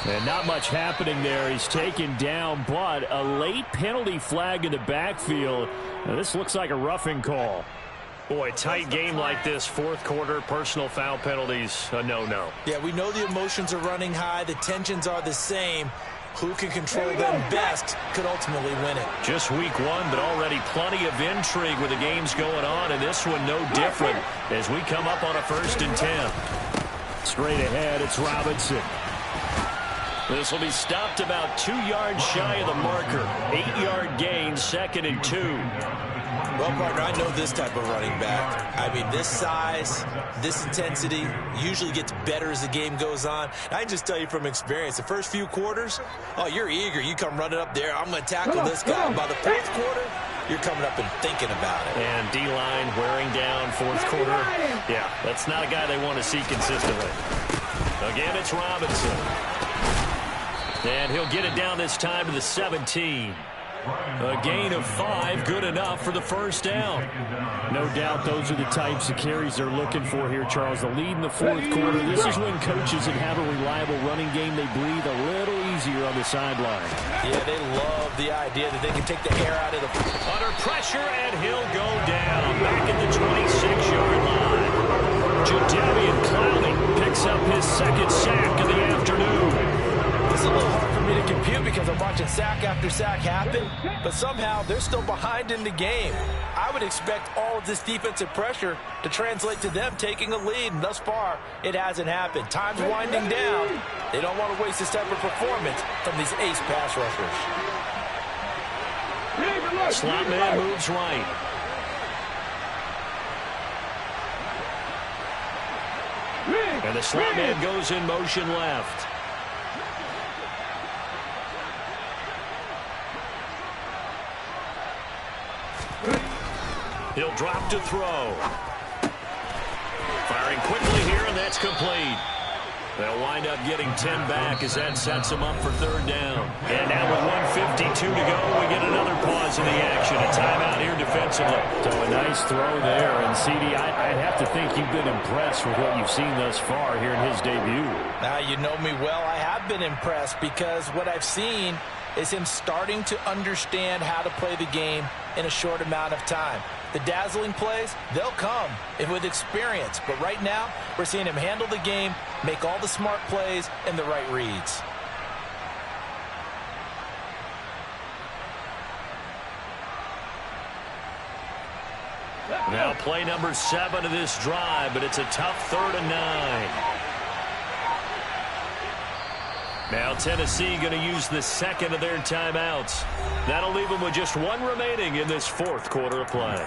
And not much happening there. He's taken down, but a late penalty flag in the backfield. Now, this looks like a roughing call. Boy, tight game like this, 4th quarter, personal foul penalties, a no-no. Yeah, we know the emotions are running high. The tensions are the same. Who can control them best could ultimately win it. Just week 1, but already plenty of intrigue with the games going on, and this one no different as we come up on a 1st and 10. Straight ahead, it's Robinson. This will be stopped about 2 yards shy of the marker. 8-yard gain, 2nd and 2. Well, partner, I know this type of running back. I mean, this size, this intensity usually gets better as the game goes on. I can just tell you from experience, the first few quarters, oh, you're eager. You come running up there. I'm going to tackle this guy. By the 4th quarter, you're coming up and thinking about it. And D-line wearing down 4th quarter. Yeah, that's not a guy they want to see consistently. Again, it's Robinson. And he'll get it down this time to the 17. A gain of 5, good enough for the 1st down. No doubt those are the types of carries they're looking for here, Charles. The lead in the 4th quarter. This is when coaches that have a reliable running game, they breathe a little easier on the sideline. Yeah, they love the idea that they can take the air out of the... Under pressure, and he'll go down back at the 26-yard line. Jadeveon Clowney picks up his 2nd sack of the afternoon. It's a little hard for me to compute because I'm watching sack after sack happen, but somehow they're still behind in the game. I would expect all of this defensive pressure to translate to them taking a lead, and thus far, it hasn't happened. Time's winding down. They don't want to waste this type of performance from these ace pass rushers. Slot man moves right. And the slot man goes in motion left. He'll drop to throw. Firing quickly here, and that's complete. They'll wind up getting 10 back as that sets them up for third down. And now with 1:52 to go, we get another pause in the action. A timeout here defensively. So a nice throw there. And, CD, I'd have to think you've been impressed with what you've seen thus far here in his debut. Now, you know me well. I have been impressed because what I've seen is him starting to understand how to play the game in a short amount of time. The dazzling plays, they'll come with experience. But right now, we're seeing him handle the game, make all the smart plays, and the right reads. Now play number 7 of this drive, but it's a tough 3rd and 9. Now Tennessee going to use the second of their timeouts. That'll leave them with just 1 remaining in this 4th quarter of play.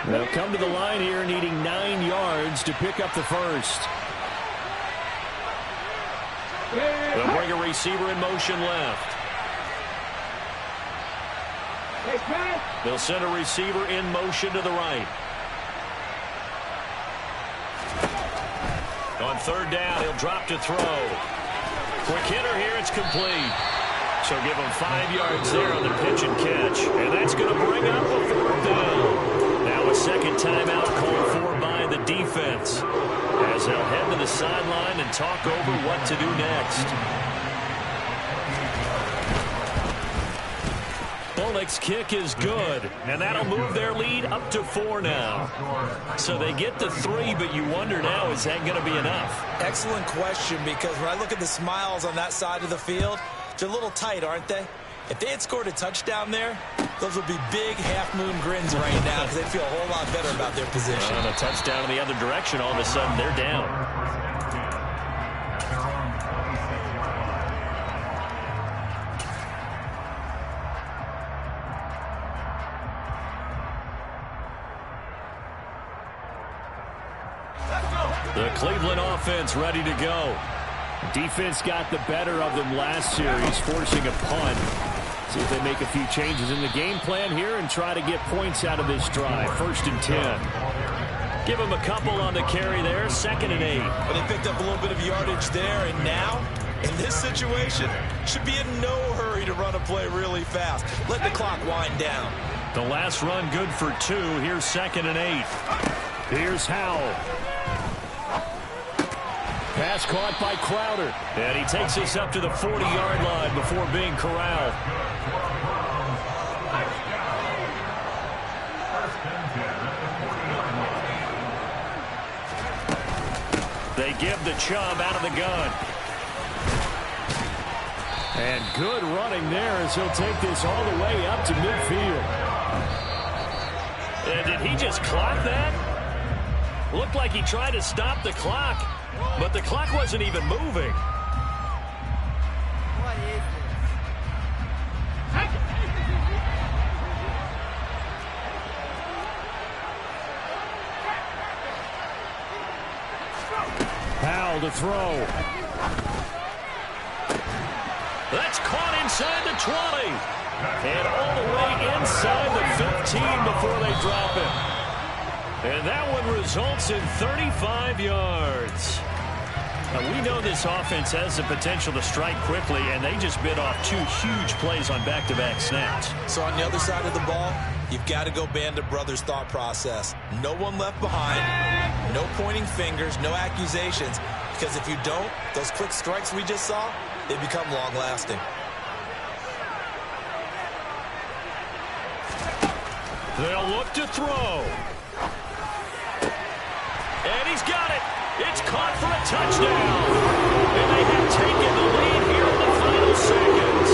They'll come to the line here needing 9 yards to pick up the first. They'll bring a receiver in motion left. They'll send a receiver in motion to the right. On 3rd down, he'll drop to throw. Quick hitter here, it's complete. So give him 5 yards there on the pitch and catch. And that's going to bring up a 4th down. Now a second timeout called for by the defense, as they'll head to the sideline and talk over what to do next. Bullock's kick is good, and that'll move their lead up to 4 now. So they get to 3, but you wonder now, is that going to be enough? Excellent question, because when I look at the smiles on that side of the field, they're a little tight, aren't they? If they had scored a touchdown there, those would be big half-moon grins right now because they'd feel a whole lot better about their position. And a touchdown in the other direction, all of a sudden they're down. The Cleveland offense ready to go. Defense got the better of them last series, forcing a punt. See if they make a few changes in the game plan here and try to get points out of this drive. 1st and 10. Give them a couple on the carry there. 2nd and 8. But they picked up a little bit of yardage there, and now, in this situation, should be in no hurry to run a play really fast. Let the clock wind down. The last run good for 2. Here's 2nd and 8. Here's Howell. Pass caught by Crowder. And he takes us up to the 40-yard line before being corralled. They give the Chubb out of the gun. And good running there as he'll take this all the way up to midfield. And did he just clock that? Looked like he tried to stop the clock, but the clock wasn't even moving. What is this? Powell to throw. That's caught inside the 20. And all the way inside the 15 before they drop it. And that one results in 35 yards. Now, we know this offense has the potential to strike quickly, and they just bit off 2 huge plays on back-to-back snaps. So on the other side of the ball, you've got to go Band of Brothers thought process. No one left behind, no pointing fingers, no accusations, because if you don't, those quick strikes we just saw, they become long-lasting. They'll look to throw. And he's got it. It's caught for a touchdown. And they have taken the lead here in the final seconds.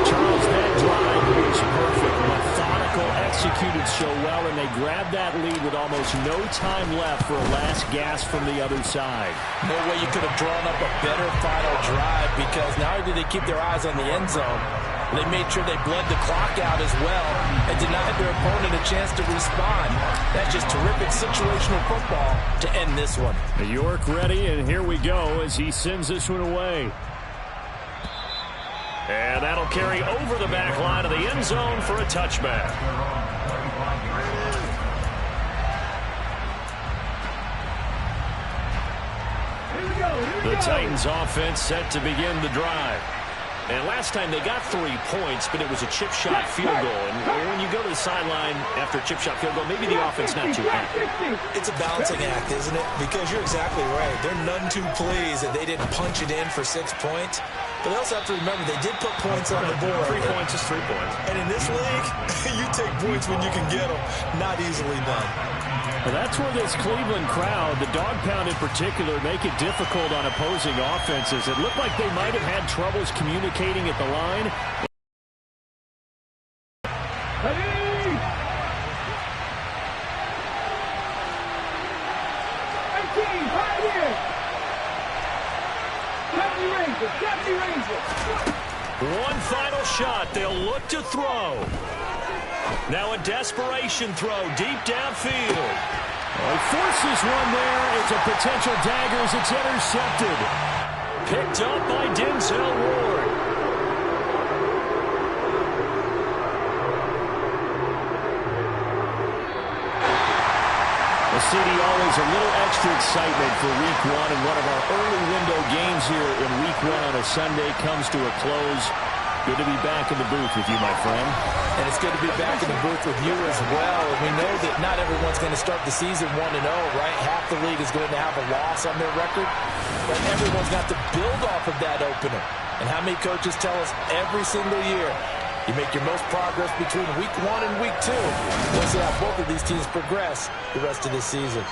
Charles, that drive was perfect. Methodical, executed so well, and they grabbed that lead with almost no time left for a last gasp from the other side. No way you could have drawn up a better final drive, because not only did they keep their eyes on the end zone, they made sure they bled the clock out as well and denied their opponent a chance to respond. That's just terrific situational football to end this one. York ready, and here we go as he sends this one away. And that'll carry over the back line of the end zone for a touchback. The Titans offense set to begin the drive. And last time they got 3 points, but it was a chip shot field goal. And when you go to the sideline after a chip shot field goal, maybe the offense not too happy. It's a balancing act, isn't it? Because you're exactly right. They're none too pleased that they didn't punch it in for 6 points. But they also have to remember they did put points on the board. 3 points is 3 points. And in this league, you take points when you can get them. Not easily done. Well, that's where this Cleveland crowd, the dog pound in particular, make it difficult on opposing offenses. It looked like they might have had troubles communicating at the line. Ready? 18, 5 years. 70 Rangers. One final shot. They'll look to throw. Now a desperation throw deep downfield. Well, he forces one there. It's a potential dagger as it's intercepted. Picked up by Denzel Ward. Well, CD, always a little extra excitement for Week 1, and one of our early window games here in Week 1 on a Sunday comes to a close. Good to be back in the booth with you, my friend. And it's good to be back in the booth with you as well. And we know that not everyone's going to start the season 1-0, right? Half the league is going to have a loss on their record. But everyone's got to build off of that opener. And how many coaches tell us every single year, you make your most progress between Week 1 and Week 2. We'll see how both of these teams progress the rest of this season.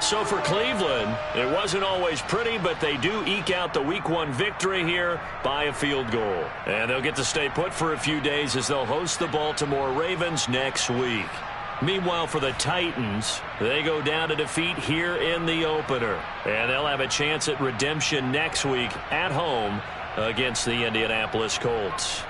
So for Cleveland, it wasn't always pretty, but they do eke out the Week 1 victory here by a field goal. And they'll get to stay put for a few days as they'll host the Baltimore Ravens next week. Meanwhile, for the Titans, they go down to defeat here in the opener. And they'll have a chance at redemption next week at home against the Indianapolis Colts.